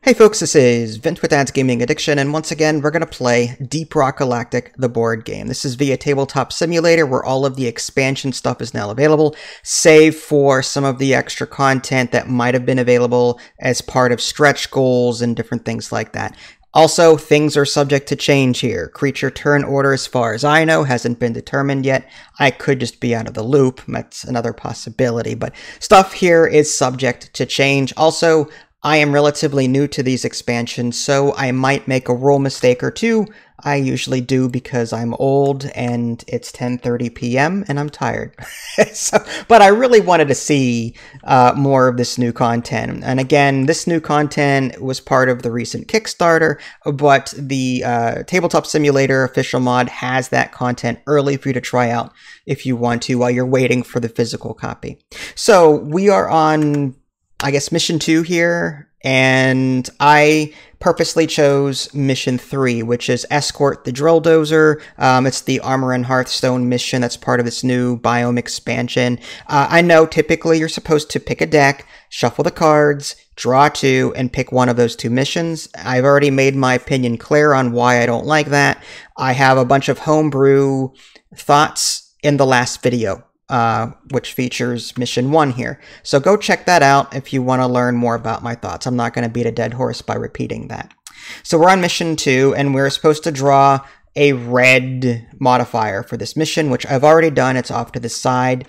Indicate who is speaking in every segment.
Speaker 1: Hey folks, this is Vint with Dad's Gaming Addiction, and once again, we're going to play Deep Rock Galactic, the board game. This is via Tabletop Simulator, where all of the expansion stuff is now available, save for some of the extra content that might have been available as part of stretch goals and different things like that. Also, things are subject to change here. Creature turn order, as far as I know, hasn't been determined yet. I could just be out of the loop. That's another possibility, but stuff here is subject to change. Also, I am relatively new to these expansions, so I might make a rule mistake or two. I usually do because I'm old and it's 10:30 p.m. and I'm tired. But I really wanted to see more of this new content. And again, this new content was part of the recent Kickstarter, but the Tabletop Simulator official mod has that content early for you to try out if you want to while you're waiting for the physical copy. So we are on, I guess, mission 2 here, and I purposely chose mission 3, which is Escort the Drill Dozer. It's the Armor and Hearthstone mission that's part of this new biome expansion. I know typically you're supposed to pick a deck, shuffle the cards, draw 2, and pick one of those 2 missions. I've already made my opinion clear on why I don't like that. I have a bunch of homebrew thoughts in the last video, which features mission 1 here. So go check that out if you want to learn more about my thoughts. I'm not going to beat a dead horse by repeating that. So we're on mission 2, and we're supposed to draw a red modifier for this mission, which I've already done. It's off to the side.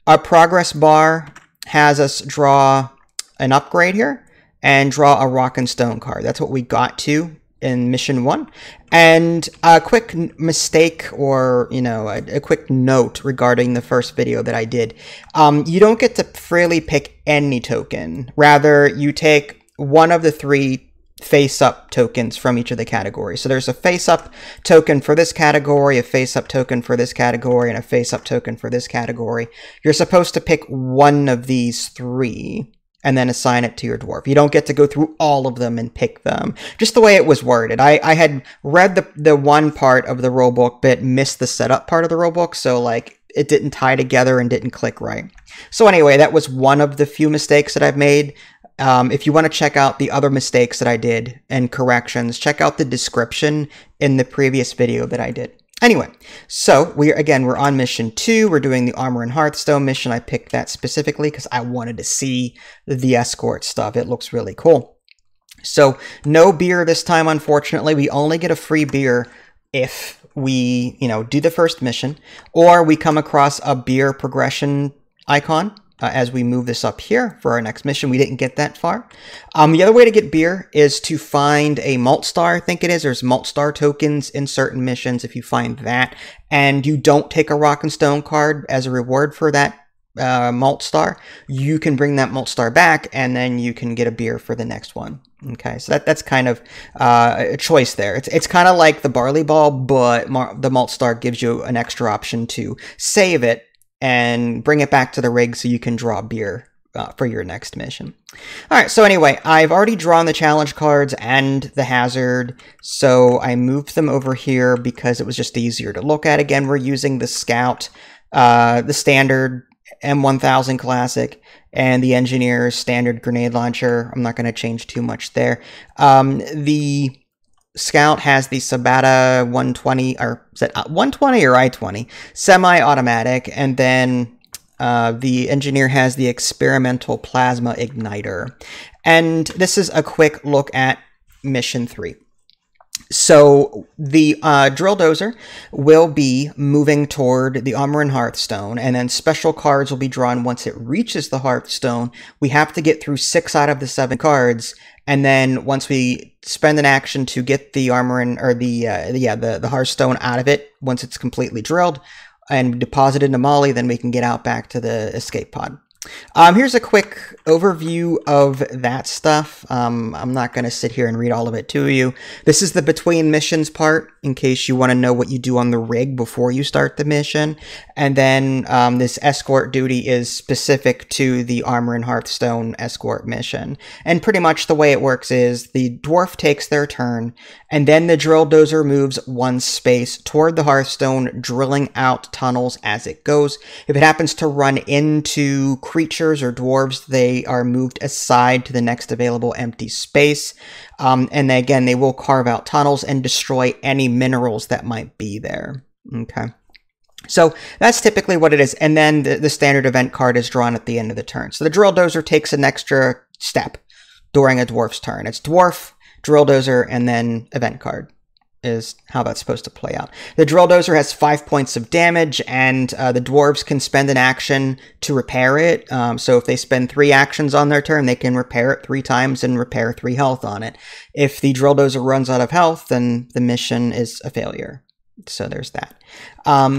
Speaker 1: Our progress bar has us draw an upgrade here and draw a rock and stone card. That's what we got to in mission 1. And a quick mistake, or a quick note regarding the first video that I did. You don't get to freely pick any token. Rather, you take one of the 3 face-up tokens from each of the categories. So there's a face-up token for this category, a face-up token for this category, and a face-up token for this category. You're supposed to pick one of these 3 and then assign it to your dwarf. You don't get to go through all of them and pick them. Just the way it was worded. I had read the one part of the rulebook, but missed the setup part of the rulebook, so like it didn't tie together and didn't click right. So anyway, that was one of the few mistakes that I've made. If you want to check out the other mistakes that I did and corrections, check out the description in the previous video that I did. Anyway, so we're on mission 2. We're doing the Armor and Hearthstone mission. I picked that specifically because I wanted to see the Escort stuff. It looks really cool. So no beer this time, unfortunately. We only get a free beer if we, do the first mission, or we come across a beer progression icon. As we move this up here for our next mission. We didn't get that far. The other way to get beer is to find a malt star, I think it is. There's malt star tokens in certain missions. If you find that and you don't take a rock and stone card as a reward for that malt star, you can bring that malt star back and then you can get a beer for the next one. Okay, so that's kind of a choice there. It's kind of like the barley ball, but the malt star gives you an extra option to save it and bring it back to the rig so you can draw beer for your next mission. All right, so anyway, I've already drawn the challenge cards and the hazard, so I moved them over here because it was just easier to look at. Again, we're using the Scout, the standard M1000 Classic, and the Engineer's standard grenade launcher. I'm not going to change too much there. The Scout has the Sabata 120, or is it 120 or I-20? Semi-automatic, and then the Engineer has the Experimental Plasma Igniter. And this is a quick look at Mission 3. So the Drill Dozer will be moving toward the Armor and Hearthstone, and then special cards will be drawn once it reaches the Hearthstone. We have to get through 6 out of the 7 cards, and then once we spend an action to get the armor or the Hearthstone out of it, once it's completely drilled and deposited into Molly, then we can get out back to the escape pod. Here's a quick overview of that stuff. I'm not going to sit here and read all of it to you. This is the between missions part, in case you want to know what you do on the rig before you start the mission. And then this escort duty is specific to the Armor and Hearthstone escort mission. And pretty much the way it works is the dwarf takes their turn, and then the drill dozer moves 1 space toward the Hearthstone, drilling out tunnels as it goes. If it happens to run into creatures or dwarves, they are moved aside to the next available empty space. And again, they will carve out tunnels and destroy any minerals that might be there. Okay. So that's typically what it is. And then the standard event card is drawn at the end of the turn. So the Drill Dozer takes an extra step during a dwarf's turn. It's Dwarf, Drill Dozer, and then event card is how that's supposed to play out. The Drill Dozer has 5 points of damage, and the dwarves can spend an action to repair it. So if they spend 3 actions on their turn, they can repair it 3 times and repair 3 health on it. If the Drill Dozer runs out of health, then the mission is a failure. So there's that.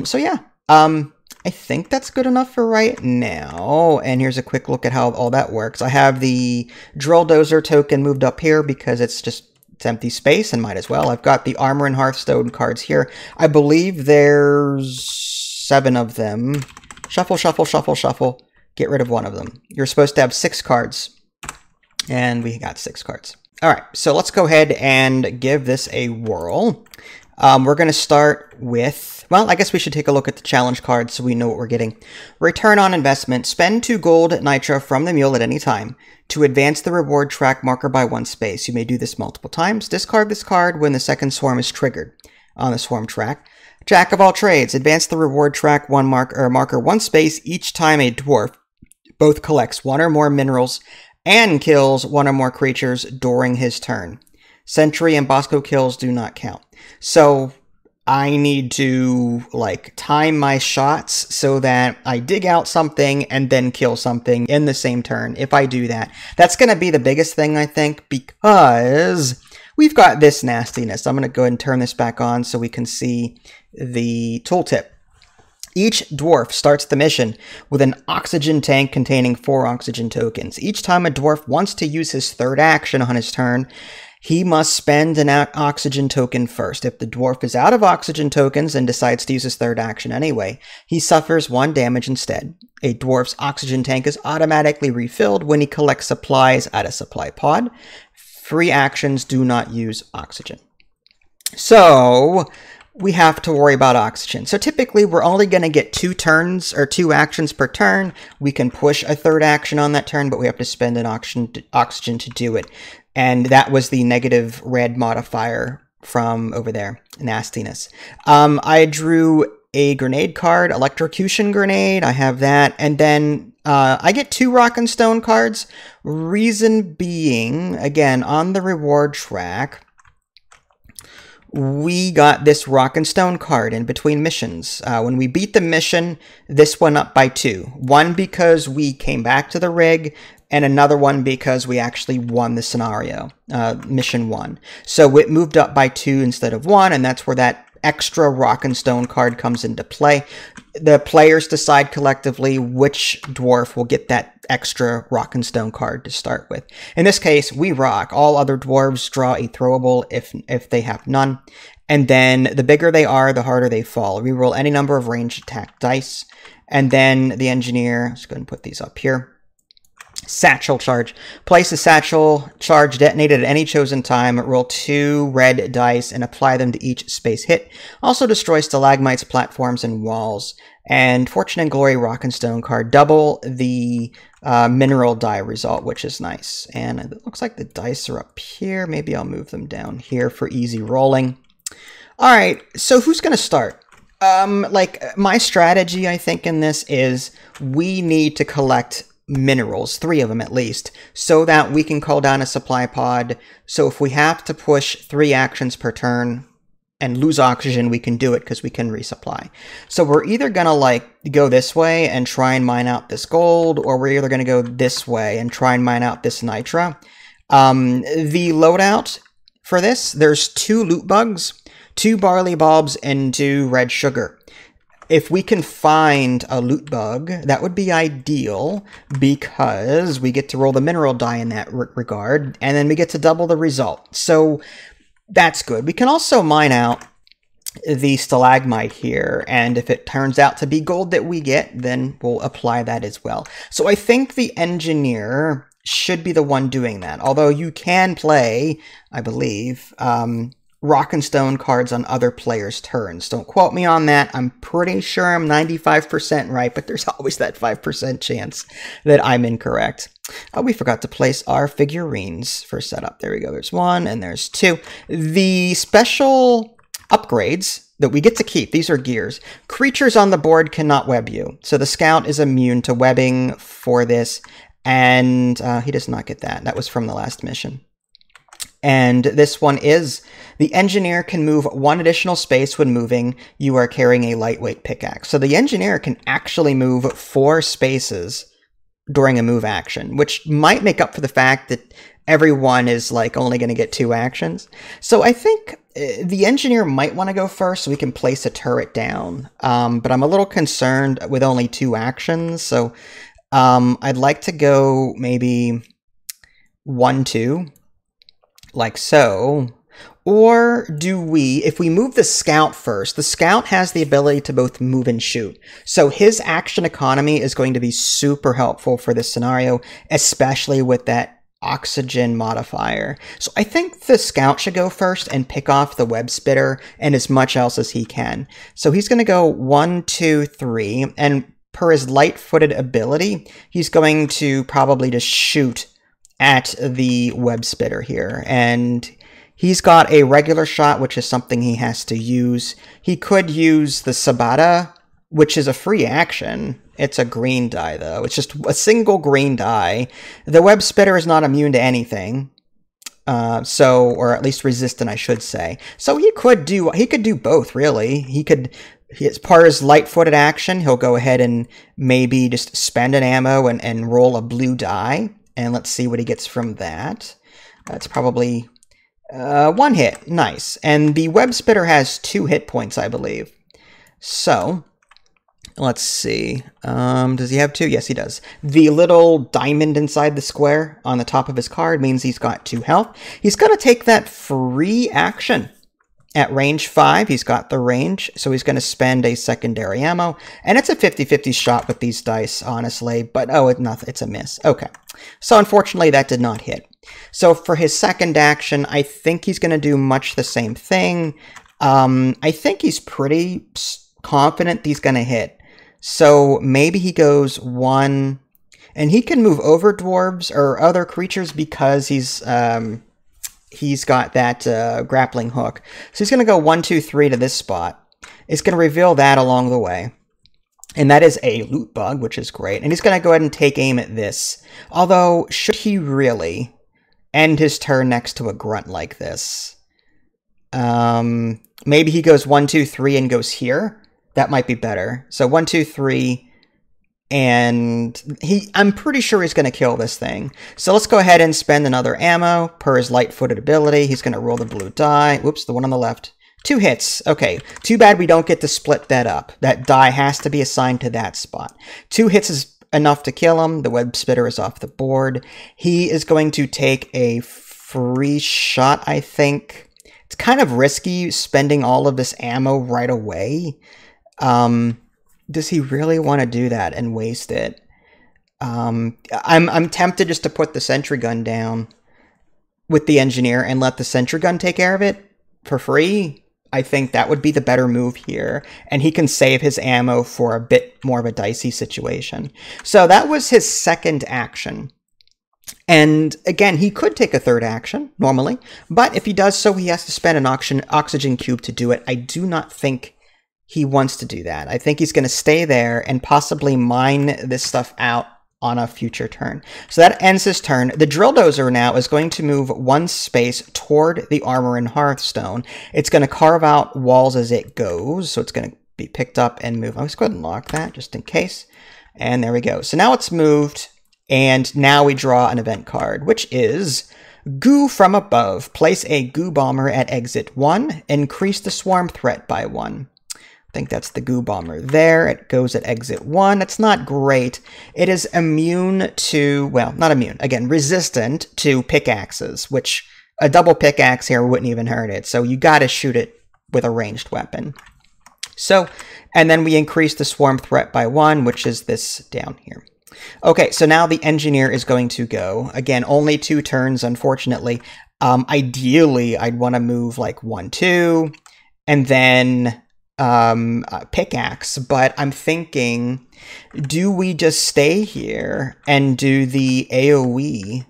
Speaker 1: So yeah, I think that's good enough for right now. And here's a quick look at how all that works. I have the Drill Dozer token moved up here because it's empty space and might as well. I've got the Armor and Hearthstone cards here. I believe there's 7 of them. Shuffle, shuffle, shuffle, shuffle. Get rid of 1 of them. You're supposed to have 6 cards. And we got 6 cards. All right, so let's go ahead and give this a whirl. We're going to start with, well, I guess we should take a look at the challenge card so we know what we're getting. Return on investment. Spend 2 gold nitra from the mule at any time to advance the reward track marker by 1 space. You may do this multiple times. Discard this card when the second swarm is triggered on the swarm track. Jack of all trades. Advance the reward track marker 1 space each time a dwarf both collects 1 or more minerals and kills 1 or more creatures during his turn. Sentry and Bosco kills do not count. So I need to time my shots so that I dig out something and then kill something in the same turn. If I do that, that's going to be the biggest thing, I think, because we've got this nastiness. I'm going to go ahead and turn this back on so we can see the tooltip. Each dwarf starts the mission with an oxygen tank containing 4 oxygen tokens. Each time a dwarf wants to use his 3rd action on his turn, he must spend an oxygen token first. If the dwarf is out of oxygen tokens and decides to use his 3rd action anyway, he suffers 1 damage instead. A dwarf's oxygen tank is automatically refilled when he collects supplies at a supply pod. Free actions do not use oxygen. So we have to worry about oxygen. So typically we're only going to get 2 turns or 2 actions per turn. We can push a 3rd action on that turn, but we have to spend an oxygen to do it. And that was the negative red modifier from over there, nastiness. I drew a grenade card, electrocution grenade. I have that. And then I get 2 rock and stone cards. Reason being, again, on the reward track, we got this rock and stone card in between missions. When we beat the mission, this went up by 2. 1 because we came back to the rig, and another one because we actually won the scenario, mission 1. So it moved up by 2 instead of 1, and that's where that extra rock and stone card comes into play. The players decide collectively which dwarf will get that extra rock and stone card to start with. In this case, we rock. All other dwarves draw a throwable if they have none. And then the bigger they are, the harder they fall. We roll any number of ranged attack dice. And then the engineer, let's go ahead and put these up here. Satchel charge. Place a satchel charge detonated at any chosen time. Roll 2 red dice and apply them to each space hit. Also destroy stalagmites, platforms, and walls. And Fortune and Glory rock and stone card. Double the mineral die result, which is nice. And it looks like the dice are up here. Maybe I'll move them down here for easy rolling. All right, so who's going to start? My strategy, I think, in this is we need to collect minerals, 3 of them at least, so that we can call down a supply pod. So if we have to push 3 actions per turn and lose oxygen, we can do it because we can resupply. So we're either gonna go this way and try and mine out this gold, or we're either gonna go this way and try and mine out this nitra. The loadout for this, there's 2 loot bugs, 2 barley bulbs, and 2 red sugar. If we can find a loot bug, that would be ideal because we get to roll the mineral die in that regard, and then we get to double the result. So that's good. We can also mine out the stalagmite here, and if it turns out to be gold that we get, then we'll apply that as well. So I think the engineer should be the one doing that, although you can play, I believe, rock and stone cards on other players' turns. Don't quote me on that. I'm pretty sure I'm 95% right, but there's always that 5% chance that I'm incorrect. Oh, we forgot to place our figurines for setup. There we go. There's one and there's two. The special upgrades that we get to keep, these are gears. Creatures on the board cannot web you. So the scout is immune to webbing for this, and he does not get that. That was from the last mission. And this one is, the engineer can move one additional space when moving. You are carrying a lightweight pickaxe. So the engineer can actually move 4 spaces during a move action, which might make up for the fact that everyone is like only going to get 2 actions. So I think the engineer might want to go first so we can place a turret down. But I'm a little concerned with only 2 actions. So I'd like to go maybe 1-2. Like so. Or do we, if we move the scout first, the scout has the ability to both move and shoot. So his action economy is going to be super helpful for this scenario, especially with that oxygen modifier. So I think the scout should go first and pick off the web spitter and as much else as he can. So he's going to go 1, 2, 3, and per his light-footed ability, he's going to probably just shoot at the web spitter here, and he's got a regular shot, which is something he has to use. He could use the Sabata, which is a free action. It's a green die, though. It's just a single green die. The web spitter is not immune to anything, or at least resistant, I should say. So he could do both, really. He could, as part of his light-footed action, he'll go ahead and maybe just spend an ammo and roll a blue die. And let's see what he gets from that. That's probably 1 hit. Nice. And the web spitter has 2 hit points, I believe. So, let's see. Does he have 2? Yes, he does. The little diamond inside the square on the top of his card means he's got 2 health. He's going to take that free action. At range 5, he's got the range, so he's going to spend a secondary ammo. And it's a 50-50 shot with these dice, honestly. But, oh, it's a miss. Okay. So, unfortunately, that did not hit. So, for his second action, I think he's going to do much the same thing. I think he's pretty confident he's going to hit. So, maybe he goes 1... And he can move over dwarves or other creatures because he's got that grappling hook. So he's going to go 1, 2, 3 to this spot. It's going to reveal that along the way. And that is a loot bug, which is great. And he's going to go ahead and take aim at this. Although, should he really end his turn next to a grunt like this? Maybe he goes 1, 2, 3 and goes here. That might be better. So 1, 2, 3... And I'm pretty sure he's going to kill this thing. So let's go ahead and spend another ammo per his light-footed ability. He's going to roll the blue die. Whoops, the one on the left. 2 hits. Okay, too bad we don't get to split that up. That die has to be assigned to that spot. 2 hits is enough to kill him. The web spitter is off the board. He is going to take a free shot, I think. It's kind of risky spending all of this ammo right away. Does he really want to do that and waste it? I'm tempted just to put the sentry gun down with the engineer and let the sentry gun take care of it for free. I think that would be the better move here, and he can save his ammo for a bit more of a dicey situation. So that was his second action. And again, he could take a third action normally, but if he does so, he has to spend an oxygen cube to do it. I do not think he wants to do that. I think he's going to stay there and possibly mine this stuff out on a future turn. So that ends his turn. The drill dozer now is going to move 1 space toward the armor and hearthstone. It's going to carve out walls as it goes. So it's going to be picked up and moved. I'll just go ahead and lock that just in case. And there we go. So now it's moved. And now we draw an event card, which is Goo from above. Place a goo bomber at exit 1. Increase the swarm threat by 1. I think that's the goo bomber there. It goes at exit 1. It's not great. It is immune to, well, not immune. Again, resistant to pickaxes, which a double pickaxe here wouldn't even hurt it. So you got to shoot it with a ranged weapon. So, and then we increase the swarm threat by 1, which is this down here. Okay, so now the engineer is going to go. Again, only 2 turns, unfortunately. Ideally, I'd want to move like 1, 2, and then pickaxe. But I'm thinking, do we just stay here and do the AoE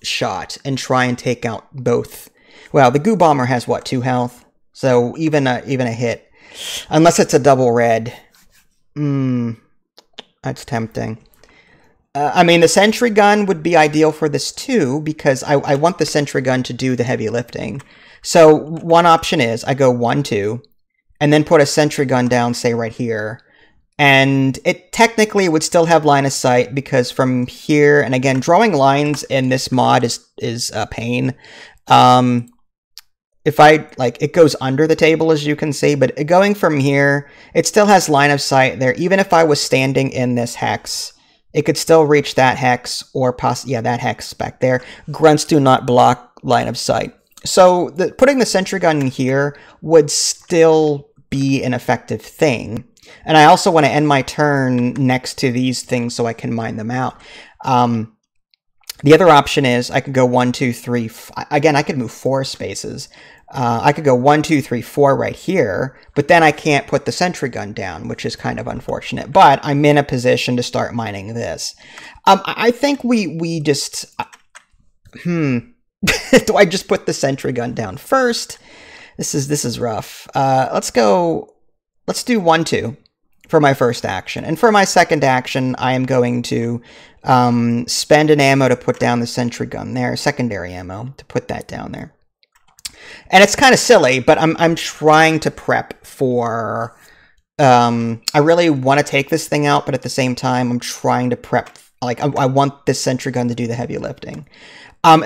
Speaker 1: shot and try and take out both? Well, the goo bomber has what, 2 health? So even a hit, unless it's a double red. That's tempting. I mean, the sentry gun would be ideal for this too, because I want the sentry gun to do the heavy lifting. So one option is I go 1, 2, and then put a sentry gun down, say right here. And it technically would still have line of sight, because from here, and again, drawing lines in this mod is a pain. If it goes under the table, as you can see, but going from here, it still has line of sight there. Even if I was standing in this hex, it could still reach that hex, or that hex back there. Grunts do not block line of sight. So putting the sentry gun in here would still be an effective thing. And I also want to end my turn next to these things so I can mine them out. The other option is I could go 1, 2, 3. Again, I could move 4 spaces. I could go 1, 2, 3, 4 right here, but then I can't put the sentry gun down, which is kind of unfortunate. But I'm in a position to start mining this. I think we just... do I just put the sentry gun down first? This is rough. Let's do 1, 2 for my first action. And for my second action, I am going to spend an ammo to put down the sentry gun there, secondary ammo to put that down there. And it's kind of silly, but I'm trying to prep for... I really want to take this thing out, but at the same time, I'm trying to prep... Like, I want this sentry gun to do the heavy lifting.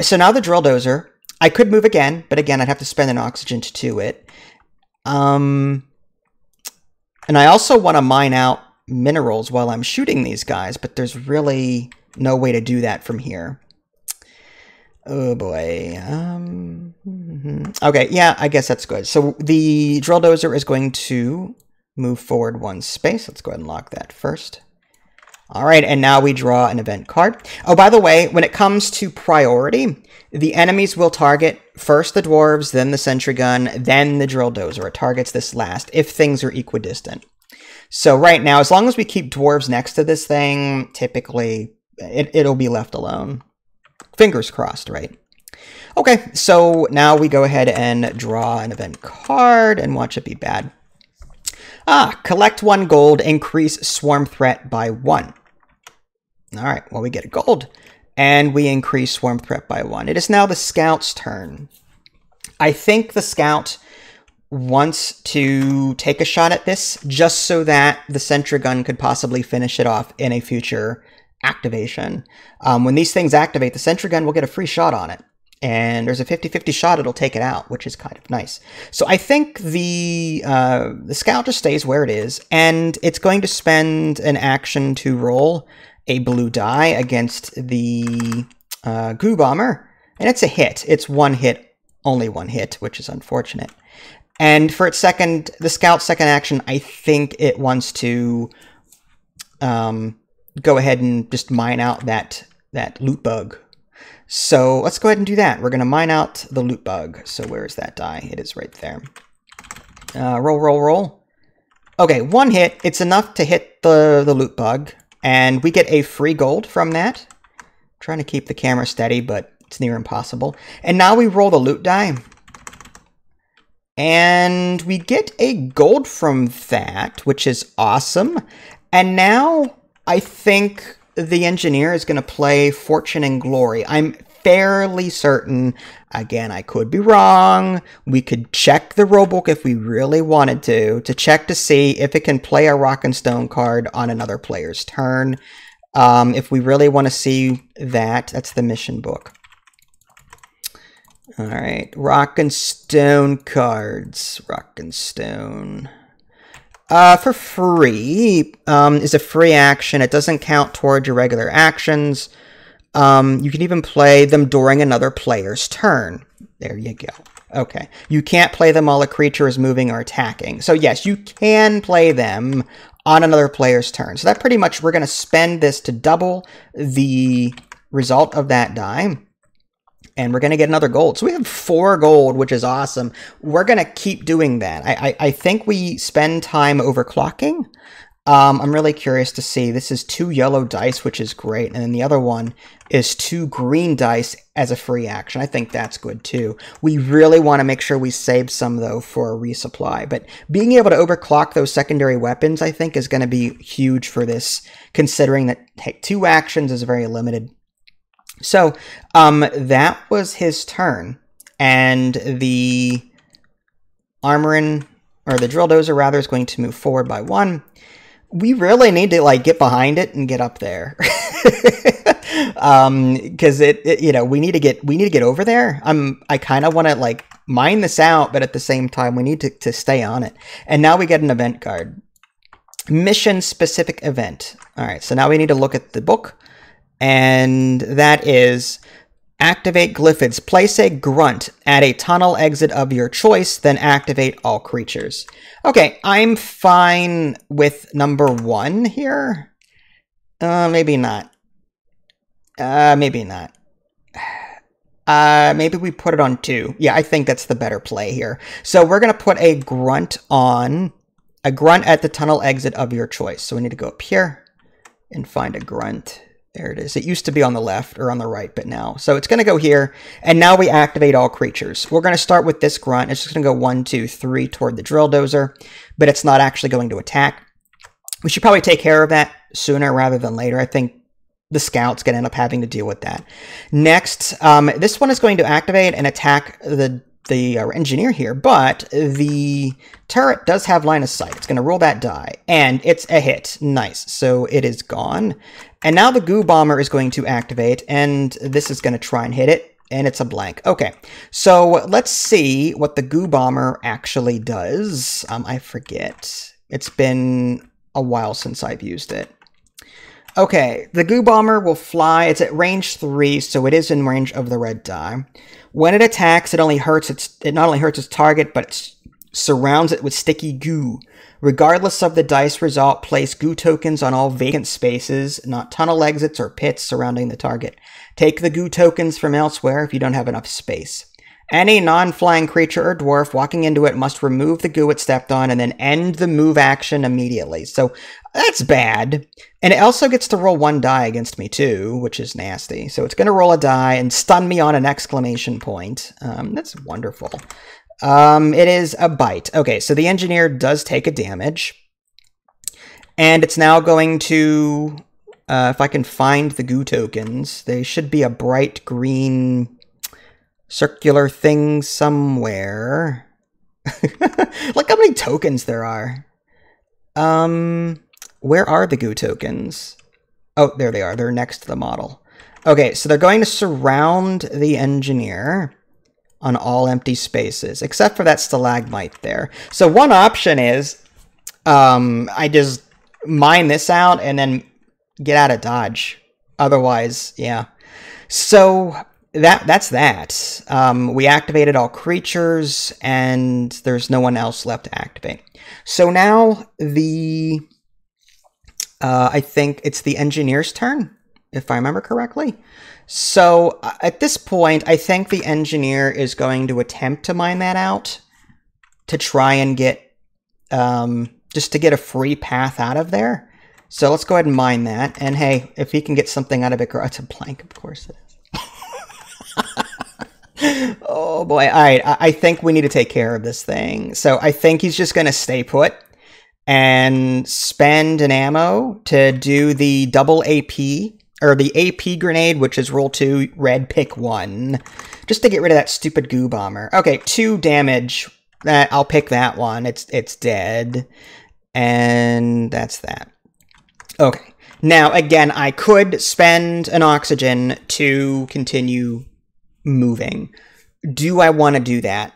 Speaker 1: So now the drill dozer. I could move again, but again, I'd have to spend an oxygen to do it. And I also want to mine out minerals while I'm shooting these guys, but there's really no way to do that from here. Oh boy. Okay, yeah, I guess that's good. So the drill dozer is going to move forward 1 space. Let's go ahead and lock that first. All right, and now we draw an event card. Oh, by the way, when it comes to priority, the enemies will target first the dwarves, then the sentry gun, then the drill dozer. It targets this last if things are equidistant. So right now, as long as we keep dwarves next to this thing, typically it'll be left alone. Fingers crossed, right? Okay, so now we go ahead and draw an event card and watch it be bad. Collect 1 gold, increase swarm threat by 1. All right, well, we get a gold, and we increase swarm threat by 1. It is now the scout's turn. I think the scout wants to take a shot at this just so that the sentry gun could possibly finish it off in a future activation. When these things activate, the sentry gun will get a free shot on it. And there's a 50-50 shot it'll take it out, which is kind of nice. So I think the scout just stays where it is, and it's going to spend an action to roll a blue die against the goo bomber, and it's a hit. It's 1 hit, only 1 hit, which is unfortunate. And for its the scout's second action, I think it wants to go ahead and just mine out that loot bug. So let's go ahead and do that. We're going to mine out the loot bug. So where's that die? It is right there. Roll, roll, roll. Okay, 1 hit. It's enough to hit the loot bug. And we get a free gold from that. I'm trying to keep the camera steady, but it's near impossible. And now we roll the loot die. And we get a gold from that, which is awesome. And now I think the engineer is going to play Fortune and Glory. I'm fairly certain, again, I could be wrong. We could check the rulebook if we really wanted to check to see if it can play a Rock and Stone card on another player's turn. If we really want to see that, that's the mission book. All right, Rock and Stone cards. Rock and Stone. For free, is a free action. It doesn't count towards your regular actions. You can even play them during another player's turn. There you go. Okay. You can't play them while a creature is moving or attacking. So yes, you can play them on another player's turn. So that pretty much, we're going to spend this to double the result of that die. And we're going to get another gold. So we have 4 gold, which is awesome. We're going to keep doing that. I think we spend time overclocking. I'm really curious to see. This is 2 yellow dice, which is great. And then the other one is 2 green dice as a free action. I think that's good too. We really want to make sure we save some, though, for a resupply. But being able to overclock those secondary weapons, I think, is going to be huge for this, considering that, hey, 2 actions is very limited. So that was his turn, and the armorin, or the drill dozer rather, is going to move forward by 1. We really need to like get behind it and get up there, because you know, we need to get over there. I kind of want to like mine this out, but at the same time we need to stay on it. And now we get an event card, mission specific event. All right, so now we need to look at the book. And that is activate glyphids. Place a grunt at a tunnel exit of your choice, then activate all creatures. Okay, I'm fine with number 1 here. Maybe not. Maybe not. Maybe we put it on 2. Yeah, I think that's the better play here. So we're going to put a grunt at the tunnel exit of your choice. So we need to go up here and find a grunt. There it is. It used to be on the left or on the right, but now. So it's going to go here, and now we activate all creatures. We're going to start with this grunt. It's just going to go 1, 2, 3 toward the drill dozer, but it's not actually going to attack. We should probably take care of that sooner rather than later. I think the scout's going to end up having to deal with that. Next, this one is going to activate and attack the engineer here, but the turret does have line of sight. It's going to roll that die, and it's a hit. Nice. So it is gone. And now the goo bomber is going to activate, and this is going to try and hit it, and it's a blank. Okay, so let's see what the goo bomber actually does. I forget. It's been a while since I've used it. Okay, the goo bomber will fly. It's at range 3, so it is in range of the red die. When it attacks, it not only hurts its target, but it surrounds it with sticky goo. Regardless of the dice result, place goo tokens on all vacant spaces, not tunnel exits or pits surrounding the target. Take the goo tokens from elsewhere if you don't have enough space. Any non-flying creature or dwarf walking into it must remove the goo it stepped on and then end the move action immediately. So that's bad. And it also gets to roll 1 die against me too, which is nasty. So it's going to roll a die and stun me on an exclamation point. That's wonderful. It is a bite. Okay, so the engineer does take a damage. And it's now going to, if I can find the goo tokens, they should be a bright green circular thing somewhere. Look how many tokens there are. Where are the goo tokens? Oh, there they are. They're next to the model. Okay, so they're going to surround the engineer on all empty spaces, except for that stalagmite there. So one option is I just mine this out and then get out of dodge. Otherwise, yeah. So that's that. We activated all creatures, and there's no one else left to activate. So now the I think it's the engineer's turn, if I remember correctly. So at this point, I think the engineer is going to attempt to mine that out to try and get just to get a free path out of there. So let's go ahead and mine that. And hey, if he can get something out of it, it's a blank, of course it is. Oh boy. All right. I think we need to take care of this thing. So I think he's just going to stay put and spend an ammo to do the double AP, or the AP grenade, which is roll 2, red, pick 1, just to get rid of that stupid goo bomber. Okay, 2 damage. I'll pick that one. It's dead. And that's that. Okay. Now, again, I could spend an oxygen to continue moving. Do I want to do that?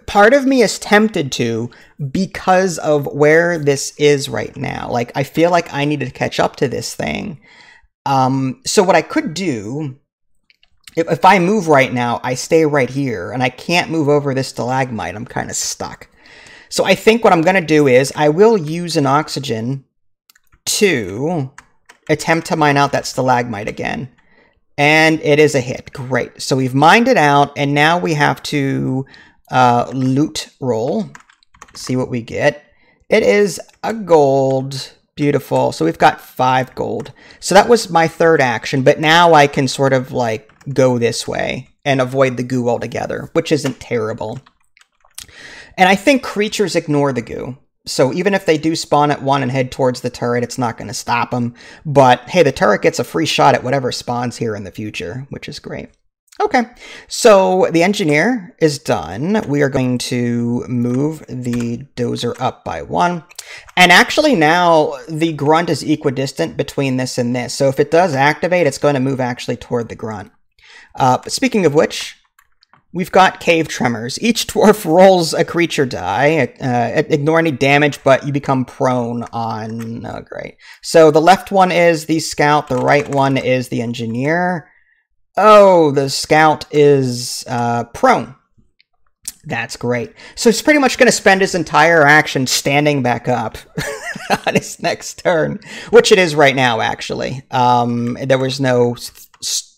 Speaker 1: Part of me is tempted to, because of where this is right now. Like, I feel like I need to catch up to this thing. So what I could do, if I move right now, I stay right here, and I can't move over this stalagmite. I'm kind of stuck. So I think what I'm going to do is I will use an oxygen to attempt to mine out that stalagmite again. And it is a hit. Great. So we've mined it out, and now we have to loot roll. See what we get. It is a gold. Beautiful. So we've got 5 gold. So that was my third action, but now I can sort of like go this way and avoid the goo altogether, which isn't terrible. And I think creatures ignore the goo. So even if they do spawn at 1 and head towards the turret, it's not going to stop them. But hey, the turret gets a free shot at whatever spawns here in the future, which is great. Okay, so the engineer is done. We are going to move the dozer up by 1. And actually now the grunt is equidistant between this and this. So if it does activate, it's going to move actually toward the grunt. But speaking of which, we've got cave tremors. Each dwarf rolls a creature die. Ignore any damage, but you become prone on... Oh, great. So the left one is the scout. The right one is the engineer. Oh, the scout is prone. That's great. So he's pretty much going to spend his entire action standing back up on his next turn, which it is right now, actually. There was no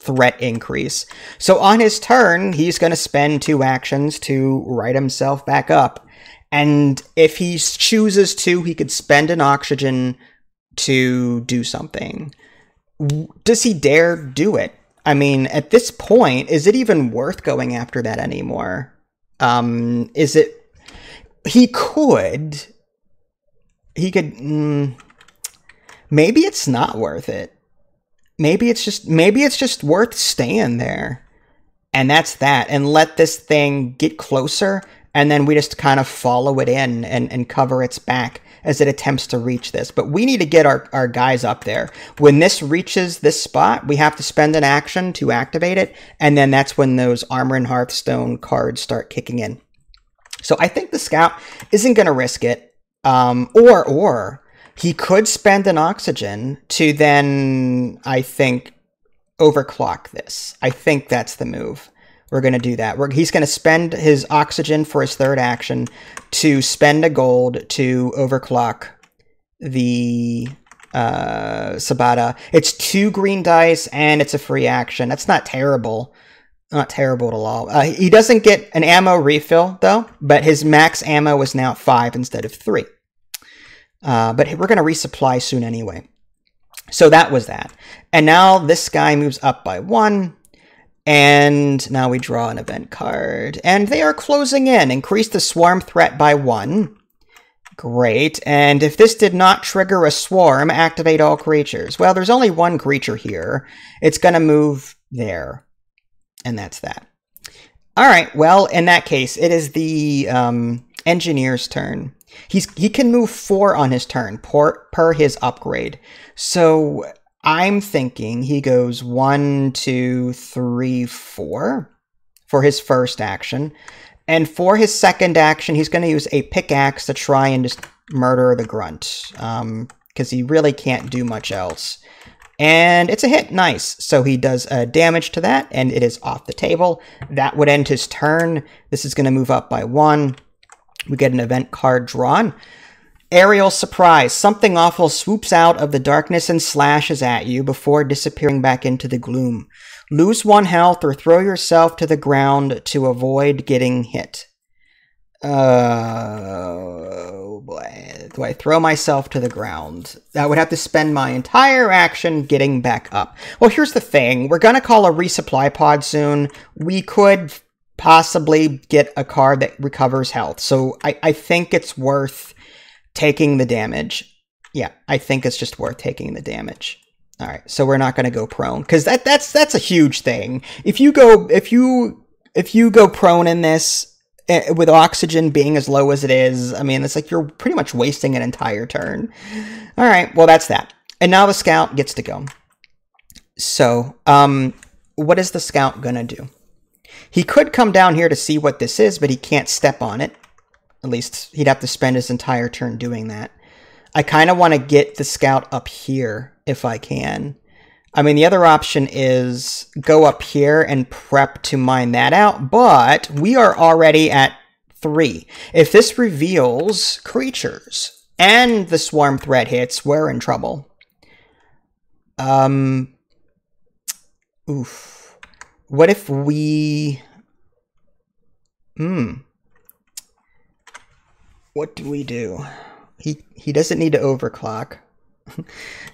Speaker 1: threat increase. So on his turn, he's going to spend 2 actions to right himself back up. And if he chooses to, he could spend an oxygen to do something. Does he dare do it? I mean, at this point, is it even worth going after that anymore? Is it... He could... maybe it's not worth it. Maybe it's just worth staying there. And that's that. And let this thing get closer, and then we just kind of follow it in and cover its back as it attempts to reach this. But we need to get our guys up there. When this reaches this spot, we have to spend an action to activate it, and then that's when those Armor and Hearthstone cards start kicking in. So I think the scout isn't going to risk it. Or he could spend an oxygen to then, I think, overclock this. I think that's the move. We're going to do that. He's going to spend his oxygen for his third action to spend a gold to overclock the Sabata. It's 2 green dice, and it's a free action. That's not terrible. Not terrible at all. He doesn't get an ammo refill, though, but his max ammo is now 5 instead of 3. But we're going to resupply soon anyway. So that was that. And now this guy moves up by 1. And now we draw an event card. And they are closing in. Increase the swarm threat by 1. Great. And if this did not trigger a swarm, activate all creatures. Well, there's only 1 creature here. It's going to move there. And that's that. All right. Well, in that case, it is the engineer's turn. He can move 4 on his turn per his upgrade. So I'm thinking he goes 1, 2, 3, 4 for his first action. And for his second action, he's going to use a pickaxe to try and just murder the grunt. Because he really can't do much else. And it's a hit. Nice. So he does damage to that, and it is off the table. That would end his turn. This is going to move up by 1. We get an event card drawn. Aerial Surprise. Something awful swoops out of the darkness and slashes at you before disappearing back into the gloom. Lose 1 health or throw yourself to the ground to avoid getting hit. Oh boy. Do I throw myself to the ground? I would have to spend my entire action getting back up. Well, here's the thing. We're going to call a resupply pod soon. We could possibly get a card that recovers health. So I think it's worth taking the damage. Yeah, I think it's just worth taking the damage. All right, so we're not going to go prone because that's a huge thing. If you go prone in this with oxygen being as low as it is, I mean, it's like you're pretty much wasting an entire turn. All right, well that's that. And now the scout gets to go. So, what is the scout gonna do? He could come down here to see what this is, but he can't step on it. At least he'd have to spend his entire turn doing that. I kind of want to get the scout up here if I can. I mean, the other option is go up here and prep to mine that out, but we are already at 3. If this reveals creatures and the swarm threat hits, we're in trouble. Oof. What if we... What do we do? He doesn't need to overclock.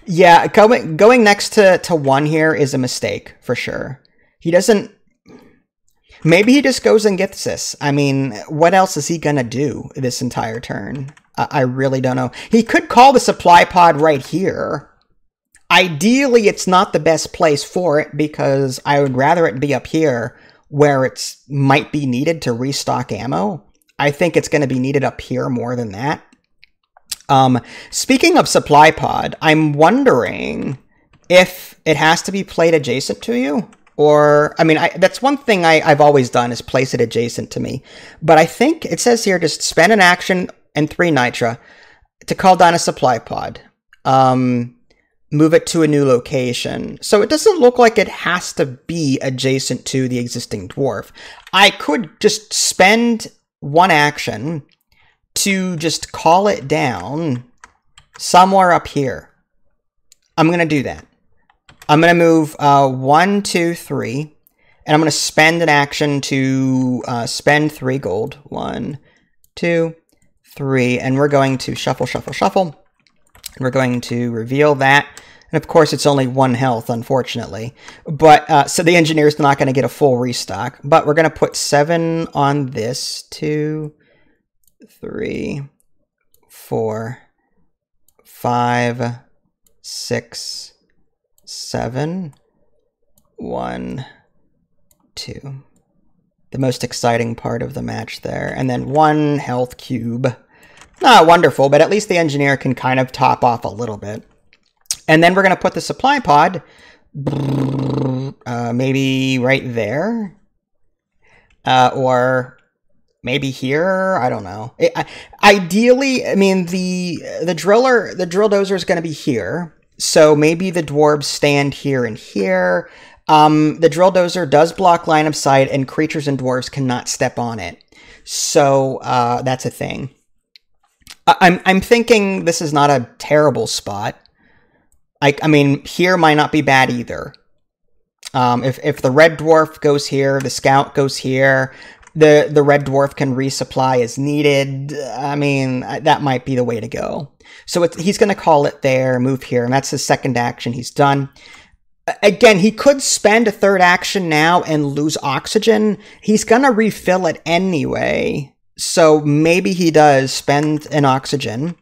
Speaker 1: Yeah, going next to 1 here is a mistake, for sure. He doesn't... Maybe he just goes and gets this. I mean, what else is he gonna do this entire turn? I really don't know. He could call the supply pod right here. Ideally, it's not the best place for it, because I would rather it be up here where it might be needed to restock ammo. I think it's going to be needed up here more than that. Speaking of supply pod, I'm wondering if it has to be played adjacent to you. Or, I mean, that's one thing I've always done is place it adjacent to me. But I think it says here, just spend an action and 3 nitra to call down a supply pod. Move it to a new location. So it doesn't look like it has to be adjacent to the existing dwarf. I could just spend 1 action to just call it down somewhere up here. I'm going to do that. I'm going to move 1, 2, 3, and I'm going to spend an action to spend 3 gold. 1, 2, 3, and we're going to shuffle, shuffle, shuffle. And we're going to reveal that. And of course, it's only 1 health, unfortunately. But so the engineer's not going to get a full restock. But we're going to put 7 on this. 2, 3, 4, 5, 6, 7, 1, 2. The most exciting part of the match there. And then 1 health cube. Not wonderful, but at least the engineer can kind of top off a little bit. And then we're going to put the supply pod maybe right there. Or maybe here. I don't know. Ideally, I mean, the drill dozer is going to be here. So maybe the dwarves stand here and here. The drill dozer does block line of sight, and creatures and dwarves cannot step on it. So that's a thing. I'm thinking this is not a terrible spot. I mean, here might not be bad either. If the red dwarf goes here, the scout goes here, the red dwarf can resupply as needed. I mean, that might be the way to go. So he's going to call it there, move here, and that's his second action. He's done. Again, he could spend a 3rd action now and lose oxygen. He's going to refill it anyway. So maybe he does spend an oxygen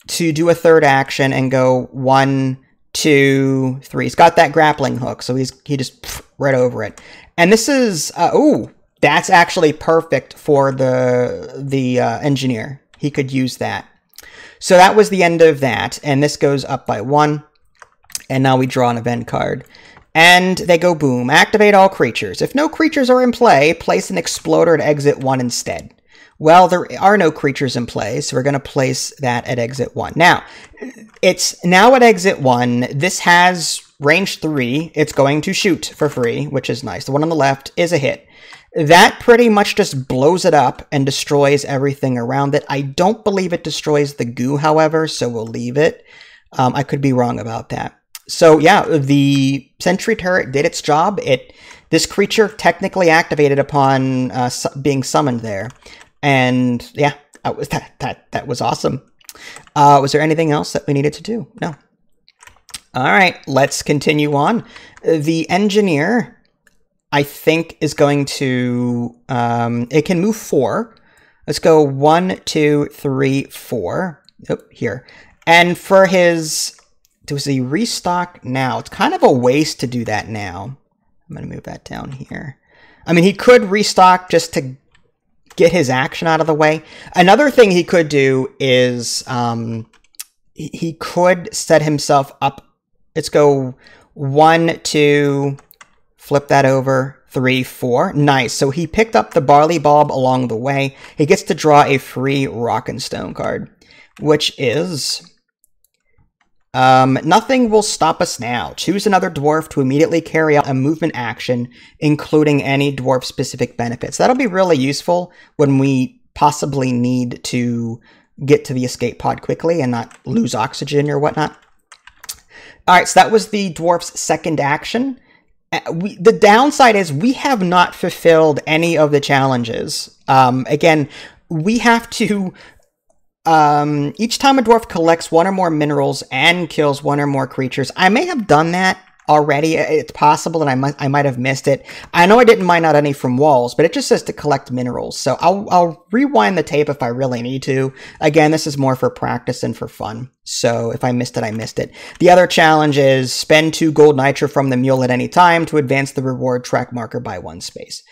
Speaker 1: to do a 3rd action and go 1, 2, 3. He's got that grappling hook, so he just right over it. And this is that's actually perfect for the engineer. He could use that. So that was the end of that, and this goes up by 1. And now we draw an event card. And they go boom. Activate all creatures. If no creatures are in play, place an exploder at exit 1 instead. Well, there are no creatures in play, so we're going to place that at exit 1. Now, it's now at exit 1. This has range 3. It's going to shoot for free, which is nice. The one on the left is a hit. That pretty much just blows it up and destroys everything around it. I don't believe it destroys the goo, however, so we'll leave it. I could be wrong about that. So yeah, the sentry turret did its job. This creature technically activated upon being summoned there, and yeah, that was awesome. Was there anything else that we needed to do? No. All right, let's continue on. The engineer, I think, is going to it can move 4. Let's go 1, 2, 3, 4. Oh, here, and for his. Does he restock now? It's kind of a waste to do that now. I'm going to move that down here. I mean, he could restock just to get his action out of the way. Another thing he could do is he could set himself up. Let's go 1, 2, flip that over, 3, 4. Nice. So he picked up the barley bulb along the way. He gets to draw a free rock and stone card, which is... Nothing will stop us now. Choose another dwarf to immediately carry out a movement action, including any dwarf-specific benefits. That'll be really useful when we possibly need to get to the escape pod quickly and not lose oxygen or whatnot. All right, so that was the dwarf's second action. The downside is we have not fulfilled any of the challenges. Again, we have to... each time a dwarf collects one or more minerals and kills one or more creatures. I may have done that already. It's possible that I might have missed it. I know I didn't mine out any from walls, but it just says to collect minerals. So I'll rewind the tape if I really need to. Again, this is more for practice and for fun. So if I missed it, I missed it. The other challenge is spend 2 gold nitro from the mule at any time to advance the reward track marker by 1 space.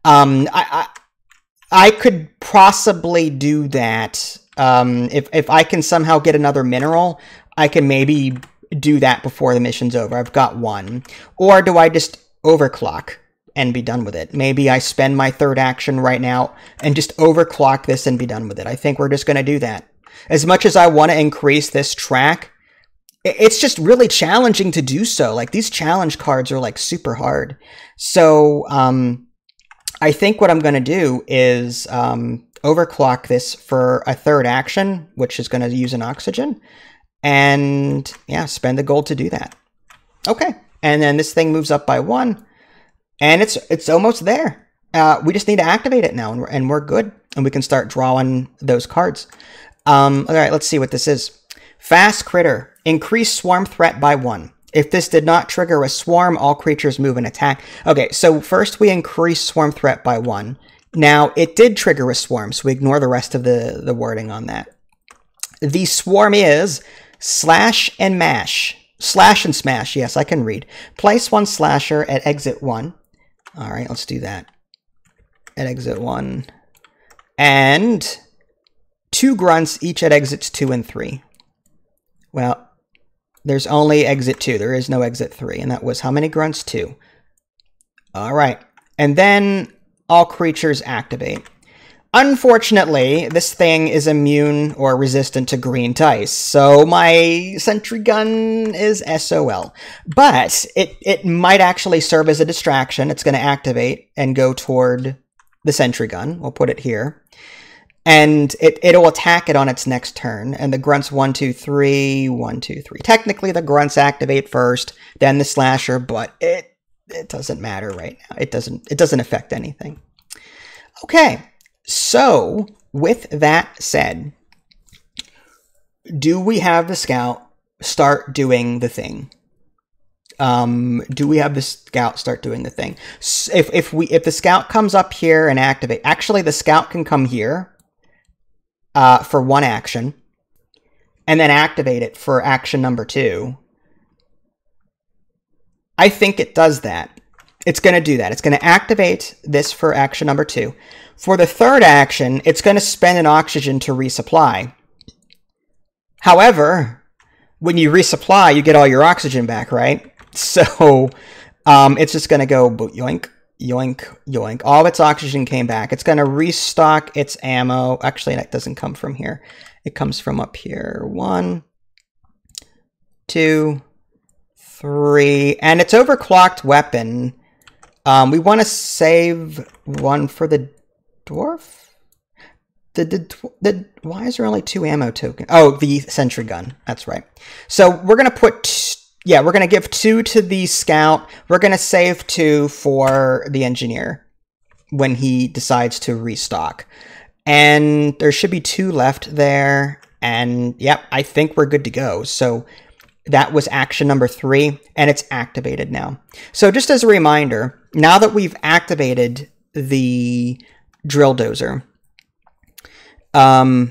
Speaker 1: I could possibly do that. If I can somehow get another mineral, I can maybe do that before the mission's over. I've got 1. Or do I just overclock and be done with it? Maybe I spend my third action right now and just overclock this and be done with it. I think we're just going to do that. As much as I want to increase this track, it's just really challenging to do so. Like, these challenge cards are like super hard. So, I think what I'm going to do is, overclock this for a third action, which is going to use an oxygen, and yeah, spend the gold to do that. Okay, and then this thing moves up by 1, and it's almost there. We just need to activate it now, and we're good, and we can start drawing those cards. All right, let's see what this is. Fast Critter. Increase swarm threat by 1. If this did not trigger a swarm, all creatures move and attack. Okay, so first we increase swarm threat by 1. Now, it did trigger a swarm, so we ignore the rest of the wording on that. The swarm is slash and mash. Slash and smash, yes, I can read. Place 1 slasher at exit 1. All right, let's do that. At exit 1. And 2 grunts, each at exits 2 and 3. Well, there's only exit 2. There is no exit 3. And that was how many grunts? 2. All right. And then all creatures activate. Unfortunately, this thing is immune or resistant to green dice, so my sentry gun is SOL. But it might actually serve as a distraction. It's going to activate and go toward the sentry gun. We'll put it here. And it'll attack it on its next turn. And the grunts 1, 2, 3, 1, 2, 3. Technically, the grunts activate first, then the slasher, but it doesn't matter right now. It doesn't affect anything. Okay. So, with that said, do we have the scout start doing the thing? Do we have the scout start doing the thing? If the scout comes up here and activate, actually the scout can come here for 1 action, and then activate it for action number 2. I think it does that. It's going to do that. It's going to activate this for action number 2. For the third action, it's going to spend an oxygen to resupply. However, when you resupply, you get all your oxygen back, right? So it's just going to go yoink, yoink, yoink. All of its oxygen came back. It's going to restock its ammo. Actually, that doesn't come from here. It comes from up here. 1, 2, 3. And it's overclocked weapon. We want to save 1 for the dwarf? Why is there only 2 ammo tokens? Oh, the sentry gun. That's right. So we're going to put, we're going to give 2 to the scout. We're going to save 2 for the engineer when he decides to restock. And there should be 2 left there. And yep, I think we're good to go. So that was action number 3, and it's activated now. So just as a reminder, now that we've activated the drill dozer, a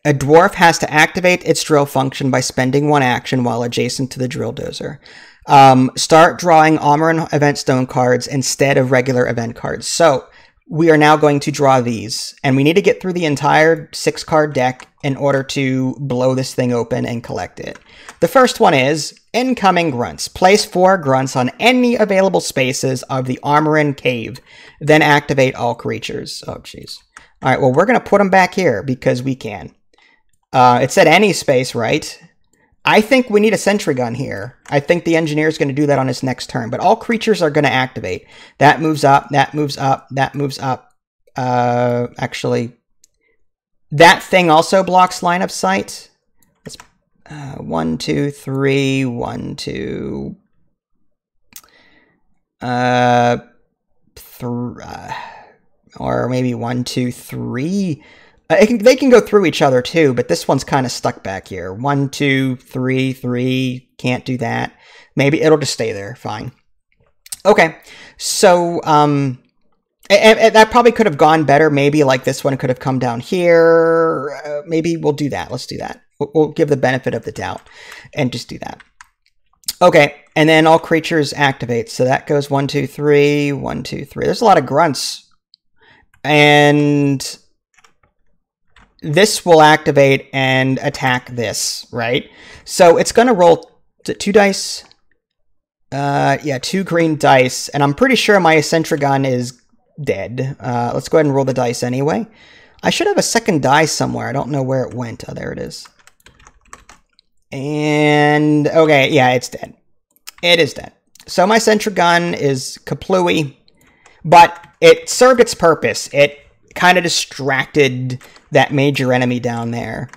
Speaker 1: dwarf has to activate its drill function by spending 1 action while adjacent to the drill dozer. Start drawing armor and event stone cards instead of regular event cards. So we are now going to draw these, and we need to get through the entire 6-card deck in order to blow this thing open and collect it. The first one is incoming grunts. Place 4 grunts on any available spaces of the Armorin Cave, then activate all creatures. Oh, jeez. All right, well, we're going to put them back here because we can. It said any space, right? I think we need a sentry gun here. I think the engineer is going to do that on his next turn, but all creatures are going to activate. That moves up, that moves up, that moves up. Actually, that thing also blocks line of sight. Let's, 1, 2, 3, 1, 2, or maybe 1, 2, 3. They can go through each other too, but this one's kind of stuck back here. 1, 2, 3, 3. Can't do that. Maybe it'll just stay there. Fine. Okay. So, and that probably could have gone better. Maybe like this one could have come down here. Maybe we'll do that. Let's do that. We'll give the benefit of the doubt and just do that. Okay. And then all creatures activate. So that goes 1, 2, 3, 1, 2, 3. There's a lot of grunts. And this will activate and attack this, right? So it's going to roll 2 dice. Yeah, 2 green dice. And I'm pretty sure my Eccentrigon is dead. Let's go ahead and roll the dice anyway. I should have a second die somewhere. I don't know where it went. Oh, there it is. And, okay, yeah, it's dead. It is dead. So my Eccentrigon is kaplooey, but it served its purpose. It kind of distracted that major enemy down there.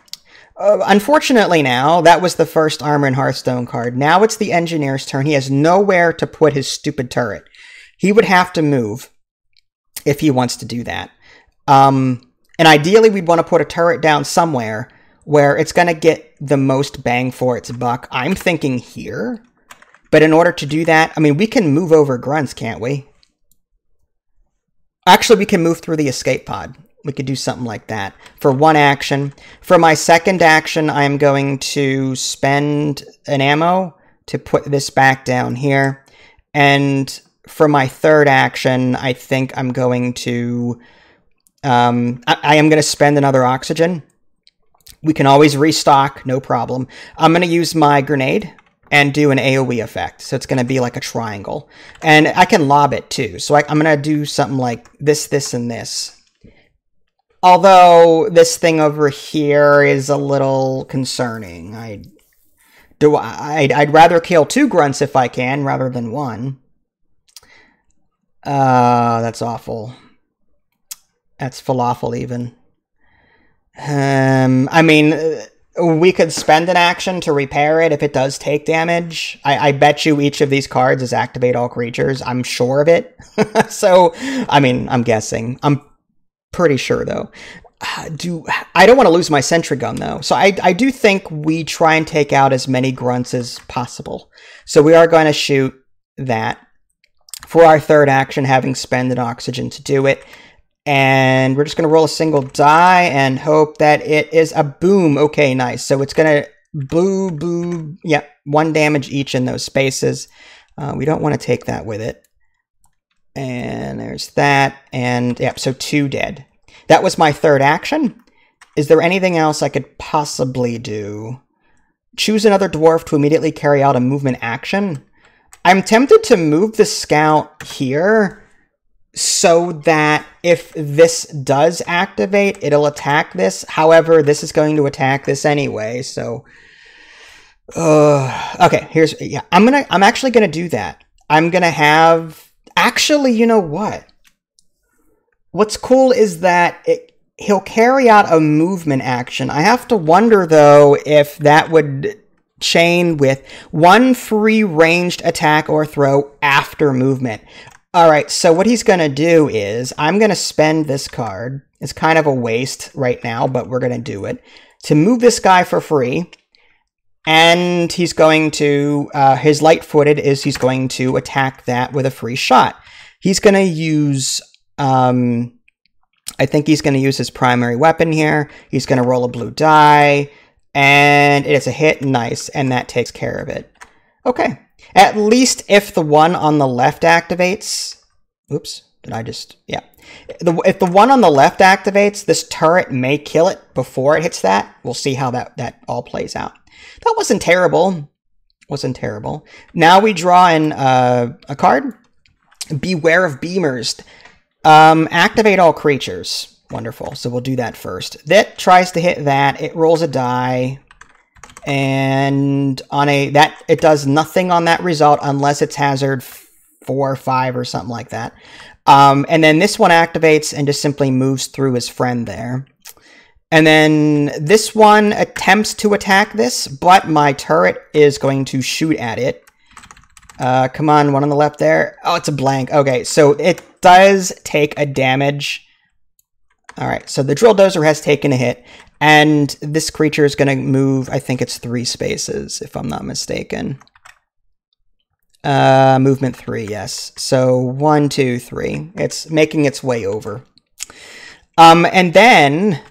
Speaker 1: Unfortunately now, that was the first Armor in Hearthstone card. Now it's the engineer's turn. He has nowhere to put his stupid turret. He would have to move if he wants to do that. And ideally, we'd want to put a turret down somewhere where it's going to get the most bang for its buck. I'm thinking here. But in order to do that, I mean, we can move over grunts, can't we? Actually, we can move through the escape pod. We could do something like that for one action. For my second action, I'm going to spend an ammo to put this back down here. And for my third action, I think I'm going to... I am going to spend another oxygen. We can always restock, no problem. I'm going to use my grenade and do an AoE effect. So it's going to be like a triangle. And I can lob it too. So I'm going to do something like this, this, and this. Although this thing over here is a little concerning. I'd rather kill 2 grunts if I can, rather than 1. That's awful. That's falafel even. I mean, we could spend an action to repair it if it does take damage. I bet you each of these cards is activate all creatures. I'm sure of it. So, I mean, I'm guessing. I'm pretty sure, though. I don't want to lose my sentry gun, though. So I do think we try and take out as many grunts as possible. So we are going to shoot that for our third action, having spent an oxygen to do it. And we're just going to roll a single die and hope that it is a boom. Okay, nice. So it's going to boo, boo. Yeah, 1 damage each in those spaces. We don't want to take that with it. And there's that. And, yeah, so 2 dead. That was my third action. Is there anything else I could possibly do? Choose another dwarf to immediately carry out a movement action. I'm tempted to move the scout here so that if this does activate, it'll attack this. However, this is going to attack this anyway, so... okay, here's... Yeah, I'm actually gonna do that. I'm gonna have... Actually, you know what? What's cool is that he'll carry out a movement action. I have to wonder, though, if that would chain with 1 free ranged attack or throw after movement. Alright, so what he's going to do is, I'm going to spend this card. It's kind of a waste right now, but we're going to do it. To move this guy for free. And he's going to, his light-footed is he's going to attack that with a free shot. He's going to use, I think he's going to use his primary weapon here. He's going to roll a blue die. And it's a hit, nice, and that takes care of it. Okay. At least if the one on the left activates... Oops, did I just... Yeah. If the one on the left activates, this turret may kill it before it hits that. We'll see how that all plays out. That wasn't terrible. Wasn't terrible. Now we draw in a card. Beware of Beamers. Activate all creatures. Wonderful. So we'll do that first. That tries to hit that. It rolls a die. And on it does nothing on that result unless it's hazard 4 or 5 or something like that. And then this one activates and just simply moves through his friend there. And then this one attempts to attack this, but my turret is going to shoot at it. Come on, one on the left there. Oh, it's a blank. Okay, so it does take a damage. All right, so the drill dozer has taken a hit, and this creature is going to move, I think it's 3 spaces, if I'm not mistaken. Movement 3, yes. So 1, 2, 3. It's making its way over. And then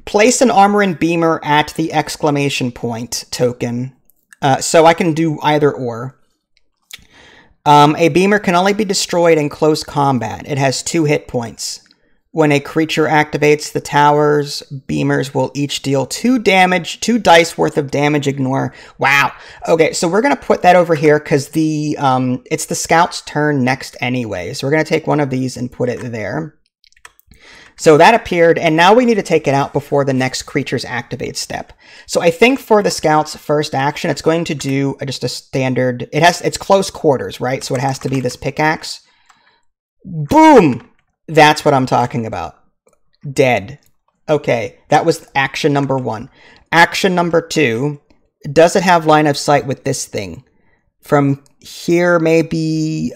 Speaker 1: place an armor and beamer at the exclamation point token. So I can do either or. A beamer can only be destroyed in close combat. It has 2 hit points. When a creature activates the towers, beamers will each deal 2 damage, 2 dice worth of damage, ignore. Wow. Okay, so we're going to put that over here because it's the scout's turn next anyway. So we're going to take one of these and put it there. So that appeared, and now we need to take it out before the next creature's activate step. So I think for the scout's first action, it's going to do just a standard... It's close quarters, right? So it has to be this pickaxe. Boom! That's what I'm talking about. Dead. Okay, that was action number 1. Action number 2, does it have line of sight with this thing? From here, maybe...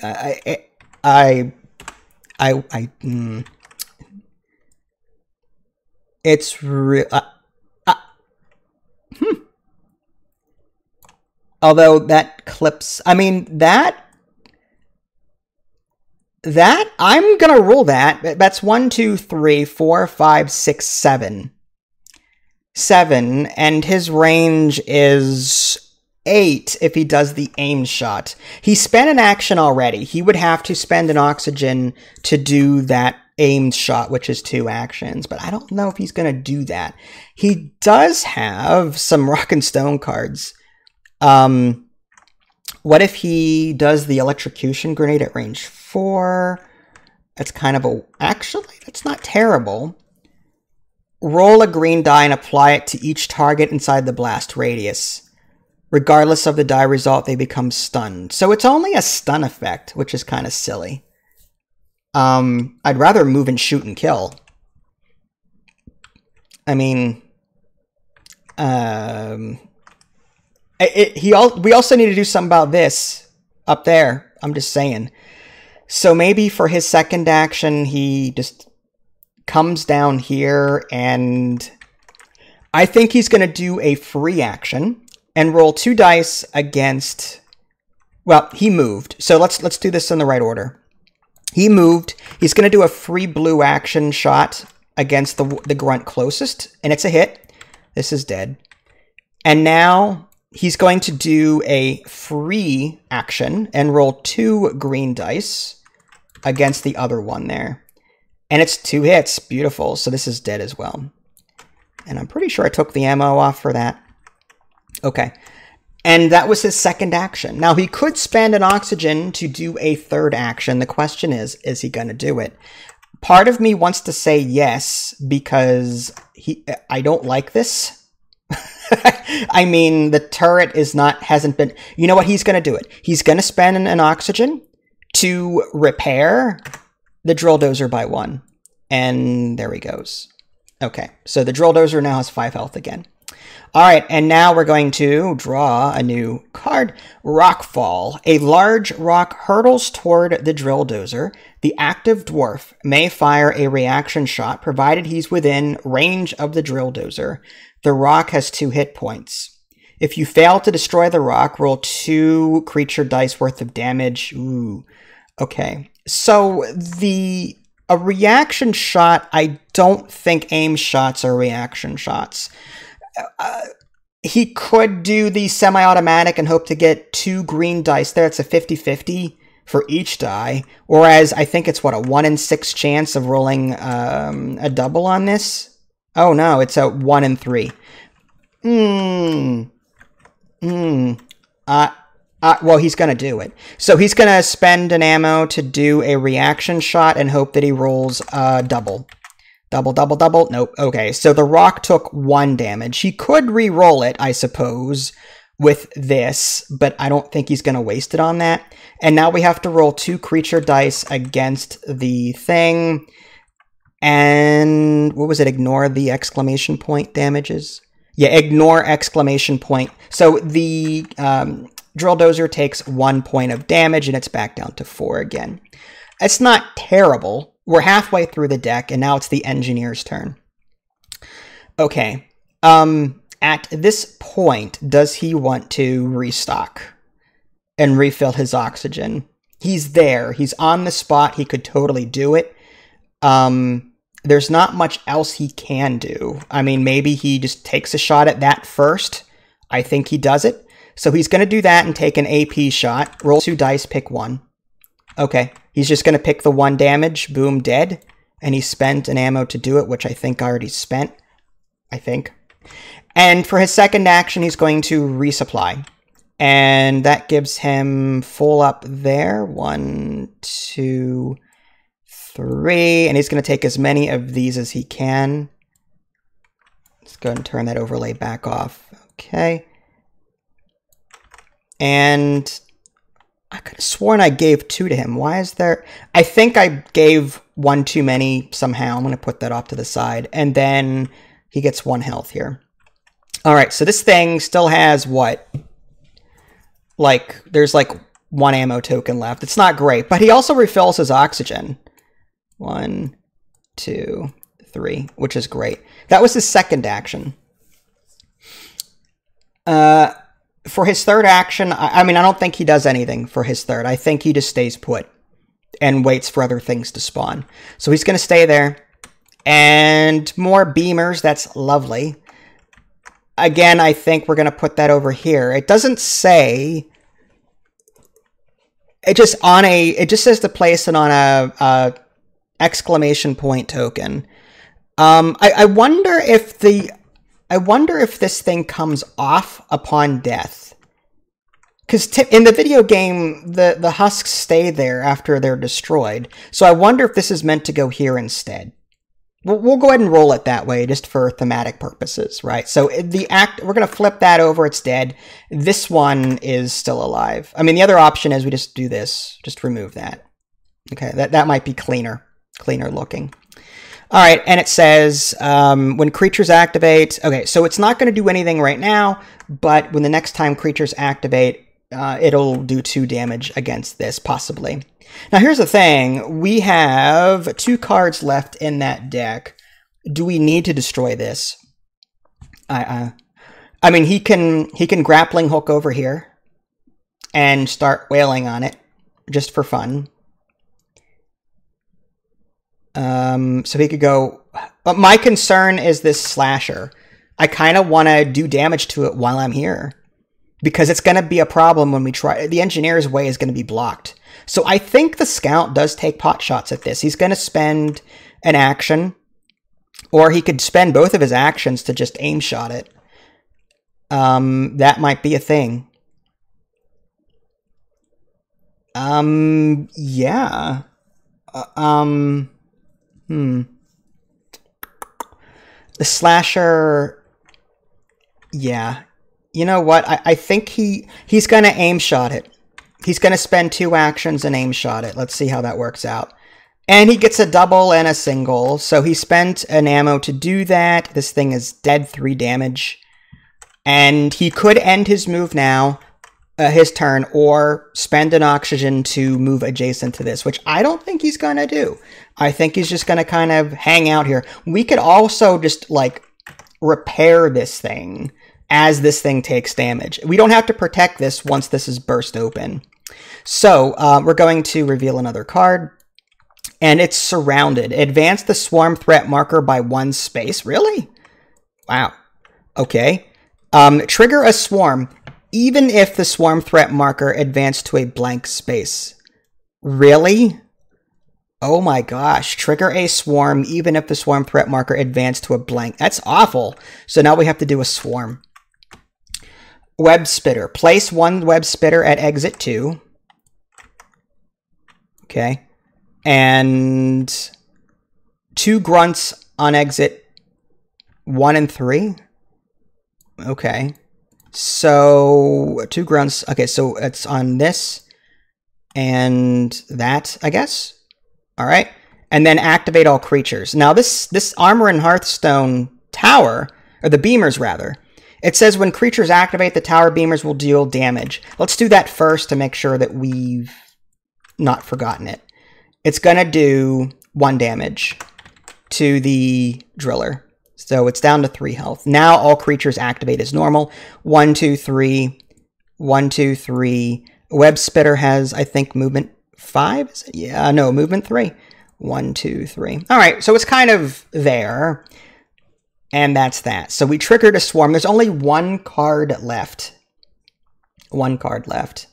Speaker 1: It's real... Although that clips... I mean, that... I'm gonna rule that. That's 1, 2, 3, 4, 5, 6, 7. 7, and his range is 8 if he does the aim shot. He spent an action already. He would have to spend an oxygen to do that aimed shot, which is 2 actions, but I don't know if he's gonna do that. He does have some rock and stone cards. What if he does the electrocution grenade at range 4? That's kind of a... Actually, that's not terrible. Roll a green die and apply it to each target inside the blast radius. Regardless of the die result, they become stunned. So it's only a stun effect, which is kind of silly. I'd rather move and shoot and kill. I mean... we also need to do something about this up there. I'm just saying. So maybe for his second action, he just comes down here, and I think he's going to do a free action and roll 2 dice against... Well, he moved. So let's do this in the right order. He moved. He's going to do a free blue action shot against the grunt closest, and it's a hit. This is dead. And now... he's going to do a free action and roll 2 green dice against the other one there. And it's 2 hits. Beautiful. So this is dead as well. And I'm pretty sure I took the ammo off for that. Okay. And that was his second action. Now, he could spend an oxygen to do a third action. The question is he going to do it? Part of me wants to say yes, because I don't like this. I mean, the turret hasn't been... You know what? He's going to do it. He's going to spend an oxygen to repair the drill dozer by 1. And there he goes. Okay, so the drill dozer now has 5 health again. All right, and now we're going to draw a new card. Rockfall. A large rock hurtles toward the drill dozer. The active dwarf may fire a reaction shot, provided he's within range of the drill dozer. The rock has 2 hit points. If you fail to destroy the rock, roll 2 creature dice worth of damage. Ooh, okay. So a reaction shot, I don't think aim shots are reaction shots. He could do the semi-automatic and hope to get 2 green dice there. It's a 50-50 for each die. Whereas I think it's, what, a 1 in 6 chance of rolling a double on this? Oh no, it's a 1 in 3. Well, he's going to do it. So he's going to spend an ammo to do a reaction shot and hope that he rolls a double Double, double, double. Nope. Okay, so the rock took 1 damage. He could re-roll it, I suppose, with this, but I don't think he's going to waste it on that. And now we have to roll 2 creature dice against the thing. And what was it? Ignore the exclamation point damages? Yeah, ignore exclamation point. So the drill dozer takes 1 point of damage, and it's back down to 4 again. It's not terrible. We're halfway through the deck, and now it's the engineer's turn. Okay. At this point, does he want to restock and refill his oxygen? He's there. He's on the spot. He could totally do it. There's not much else he can do. I mean, maybe he just takes a shot at that first. I think he does it. So he's going to do that and take an AP shot. Roll 2 dice, pick 1. Okay. He's just going to pick the 1 damage. Boom, dead. And he spent an ammo to do it, which I think I already spent. I think. And for his second action, he's going to resupply. And that gives him full up there. 1, 2, 3. And he's going to take as many of these as he can. Let's go ahead and turn that overlay back off. Okay. And I could have sworn I gave 2 to him. Why is there... I think I gave 1 too many somehow. I'm going to put that off to the side. And then he gets 1 health here. All right, so this thing still has what? Like, there's like 1 ammo token left. It's not great, but he also refills his oxygen. 1, 2, 3, which is great. That was his second action. For his third action, I mean, I don't think he does anything for his third. I think he just stays put and waits for other things to spawn. So he's going to stay there. And more beamers. That's lovely. Again, I think we're going to put that over here. It doesn't say... It just says to place it on a exclamation point token. I wonder if this thing comes off upon death. Because in the video game, the husks stay there after they're destroyed. So I wonder if this is meant to go here instead. We'll go ahead and roll it that way, just for thematic purposes, right? So we're going to flip that over. It's dead. This one is still alive. I mean, the other option is we just do this. Just remove that. Okay, that might be cleaner looking. All right, and it says when creatures activate... Okay, so it's not going to do anything right now, but when the next time creatures activate, it'll do 2 damage against this, possibly. Now, here's the thing. We have 2 cards left in that deck. Do we need to destroy this? I mean, he can grappling hook over here and start wailing on it just for fun. So he could go... But my concern is this slasher. I kind of want to do damage to it while I'm here. Because it's going to be a problem when we try... The engineer's way is going to be blocked. So I think the scout does take pot shots at this. He's going to spend an action. Or he could spend both of his actions to just aim shot it. That might be a thing. Yeah. The slasher... Yeah. You know what? I think he's going to aim shot it. He's going to spend 2 actions and aim shot it. Let's see how that works out. And he gets a double and a single. So he spent an ammo to do that. This thing is dead, 3 damage. And he could end his move now, his turn, or spend an oxygen to move adjacent to this, which I don't think he's going to do. I think he's just going to kind of hang out here. We could also just, like, repair this thing as this thing takes damage. We don't have to protect this once this is burst open. So we're going to reveal another card. And it's surrounded. Advance the swarm threat marker by 1 space. Really? Wow. Okay. Trigger a swarm, even if the swarm threat marker advanced to a blank space. Really? Oh my gosh. Trigger a swarm, even if the swarm threat marker advanced to a blank. That's awful. So now we have to do a swarm. Web spitter. Place 1 web spitter at exit 2. Okay. And 2 grunts on exit 1 and 3. Okay. So 2 grunts. Okay, so it's on this and that, I guess. All right. And then activate all creatures. Now this Armor and Hearthstone tower, or the beamers rather, it says when creatures activate, the tower beamers will deal damage. Let's do that first to make sure that we've not forgotten it. It's going to do 1 damage to the driller. So it's down to 3 health. Now all creatures activate as normal. 1, 2, 3. 1, 2, 3. Web Spitter has, I think, movement 5? Is it? Yeah, no, movement 3. 1, 2, 3. All right, so it's kind of there. And that's that. So we triggered a swarm. There's only 1 card left. 1 card left.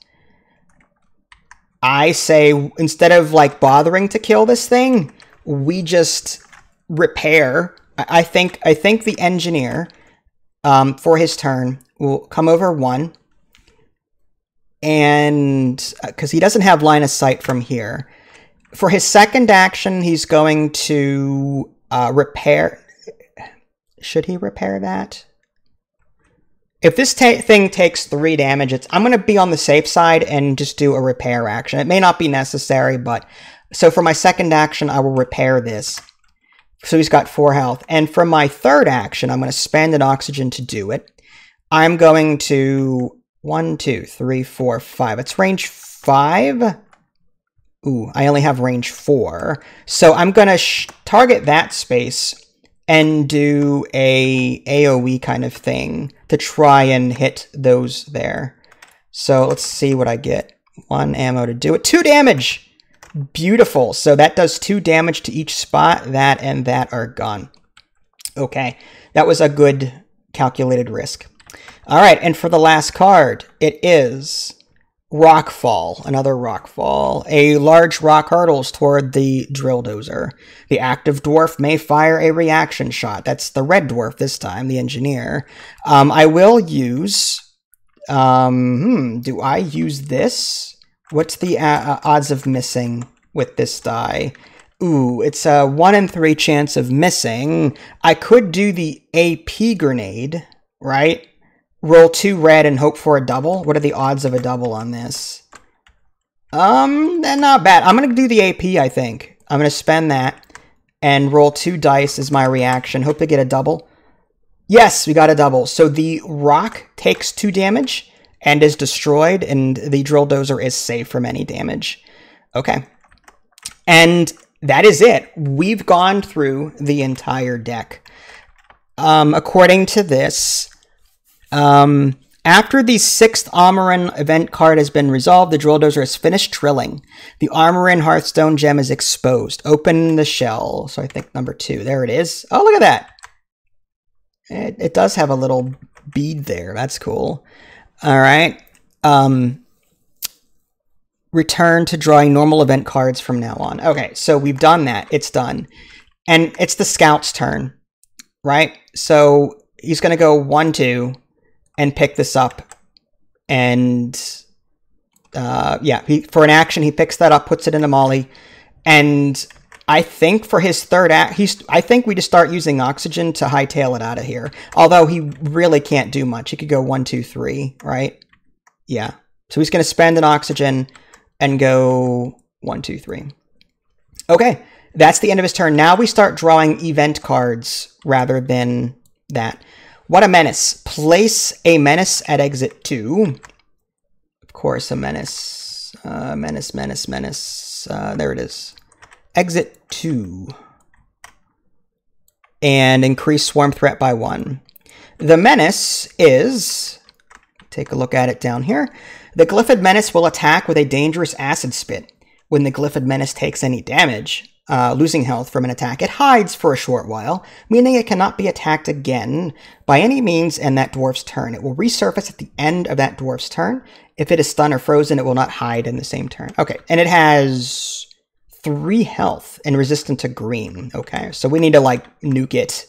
Speaker 1: I say, instead of like bothering to kill this thing, we just repair. I think the engineer, for his turn, will come over 1. And because he doesn't have line of sight from here. For his second action, he's going to repair. Should he repair that? If this thing takes 3 damage, I'm going to be on the safe side and just do a repair action. It may not be necessary, but... So for my second action, I will repair this. So he's got 4 health. And for my third action, I'm going to spend an oxygen to do it. I'm going to... 1, 2, 3, 4, 5. It's range 5. Ooh, I only have range 4. So I'm going to target that space and do a AoE kind of thing to try and hit those there. So let's see what I get. 1 ammo to do it. 2 damage! Beautiful. So that does 2 damage to each spot. That and that are gone. Okay. That was a good calculated risk. All right. And for the last card, it is Rockfall. Another Rockfall. A large rock hurtles toward the drill dozer. The active dwarf may fire a reaction shot. That's the red dwarf this time, the engineer. I will use... do I use this? What's the odds of missing with this die? Ooh, it's a 1 in 3 chance of missing. I could do the AP grenade, right? Roll 2 red and hope for a double. What are the odds of a double on this? They're not bad. I'm going to do the AP, I think. I'm going to spend that and roll 2 dice as my reaction. Hope to get a double. Yes, we got a double. So the rock takes 2 damage and is destroyed, and the drill dozer is safe from any damage. Okay. And that is it. We've gone through the entire deck. According to this, after the 6th Armorin event card has been resolved, the drill dozer has finished drilling. The Armorin Hearthstone gem is exposed. Open the shell. So I think number 2. There it is. Oh, look at that. It does have a little bead there. That's cool. All right. Return to drawing normal event cards from now on. Okay, so we've done that. It's done. And it's the scout's turn, right? So he's going to go 1, 2 and pick this up. And yeah, for an action, he picks that up, puts it into Molly. And I think for his third act, I think we just start using oxygen to hightail it out of here. Although he really can't do much. He could go 1, 2, 3, right? Yeah. So he's going to spend an oxygen and go 1, 2, 3. Okay. That's the end of his turn. Now we start drawing event cards rather than that. What a menace. Place a menace at exit 2. Of course, a menace. Menace. There it is. Exit 2. And increase swarm threat by 1. The menace is... Take a look at it down here. The Glyphid Menace will attack with a dangerous acid spit. When the Glyphid Menace takes any damage, losing health from an attack, it hides for a short while, meaning it cannot be attacked again by any means in that dwarf's turn. It will resurface at the end of that dwarf's turn. If it is stunned or frozen, it will not hide in the same turn. Okay, and it has 3 health and resistant to green. Okay, so we need to, like, nuke it.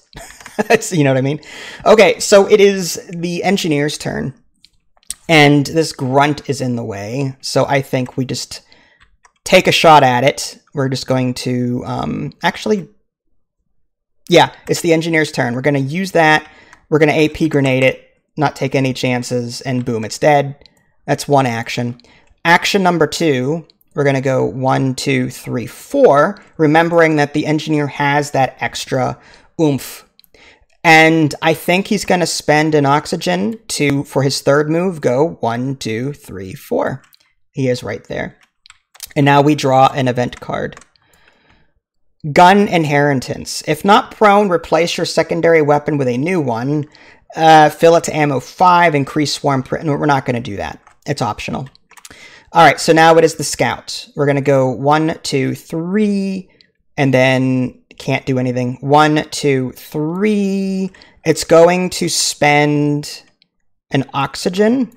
Speaker 1: You know what I mean? Okay, so it is the engineer's turn. And this grunt is in the way, so I think we just take a shot at it. We're just going to, actually, Yeah, it's the engineer's turn. We're going to use that. We're going to AP grenade it, not take any chances, and boom, it's dead. That's one action. Action number 2, we're going to go 1, 2, 3, 4, remembering that the engineer has that extra oomph. And I think he's going to spend an oxygen for his third move, go 1, 2, 3, 4. He is right there. And now we draw an event card. Gun Inheritance. If not prone, replace your secondary weapon with a new one. Fill it to ammo 5, increase swarm. No, we're not going to do that. It's optional. All right, so now it is the Scout. We're going to go 1, 2, 3, and then can't do anything. 1, 2, 3. It's going to spend an oxygen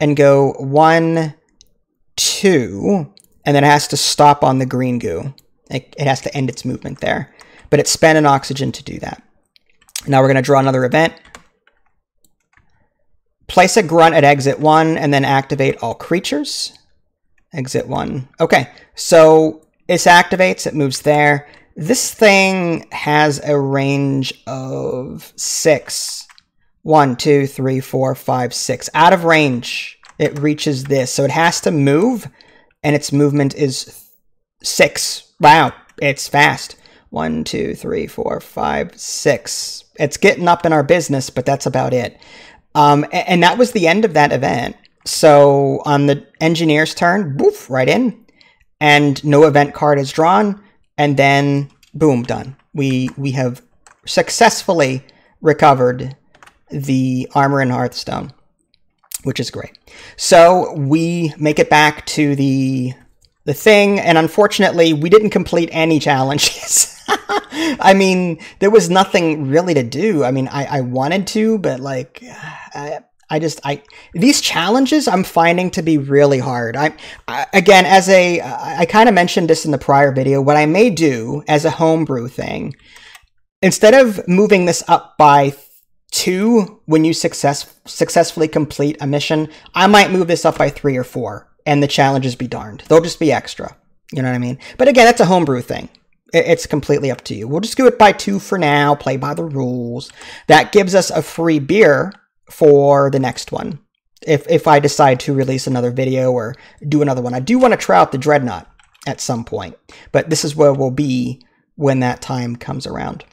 Speaker 1: and go 1, 2, and then it has to stop on the green goo. It has to end its movement there. But it spent an oxygen to do that. Now we're going to draw another event. Place a grunt at exit 1 and then activate all creatures. Exit 1. Okay, so this activates, it moves there. This thing has a range of 6. 1, 2, 3, 4, 5, 6. Out of range, it reaches this. So it has to move, and its movement is 6. Wow, it's fast. 1, 2, 3, 4, 5, 6. It's getting up in our business, but that's about it. And that was the end of that event. So on the engineer's turn, woof, right in, and no event card is drawn, and then boom, done. We have successfully recovered the armor in Hearthstone, which is great. So we make it back to the thing, and unfortunately, we didn't complete any challenges. I mean, there was nothing really to do. I mean, I wanted to, but like, these challenges I'm finding to be really hard. Again, I kind of mentioned this in the prior video, what I may do as a homebrew thing, instead of moving this up by 2 when you successfully complete a mission, I might move this up by 3 or 4, and the challenges be darned. They'll just be extra. You know what I mean? But again, that's a homebrew thing. It's completely up to you. We'll just do it by 2 for now, play by the rules. That gives us a free beer for the next one, if I decide to release another video or do another one. I do want to try out the Dreadnought at some point, but this is where we'll be when that time comes around.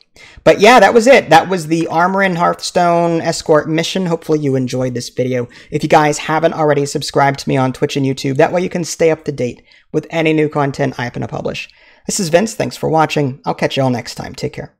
Speaker 1: But yeah, that was it. That was the Armor in Hearthstone Escort mission. Hopefully you enjoyed this video. If you guys haven't already, subscribed to me on Twitch and YouTube. That way you can stay up to date with any new content I happen to publish. This is Vince. Thanks for watching. I'll catch you all next time. Take care.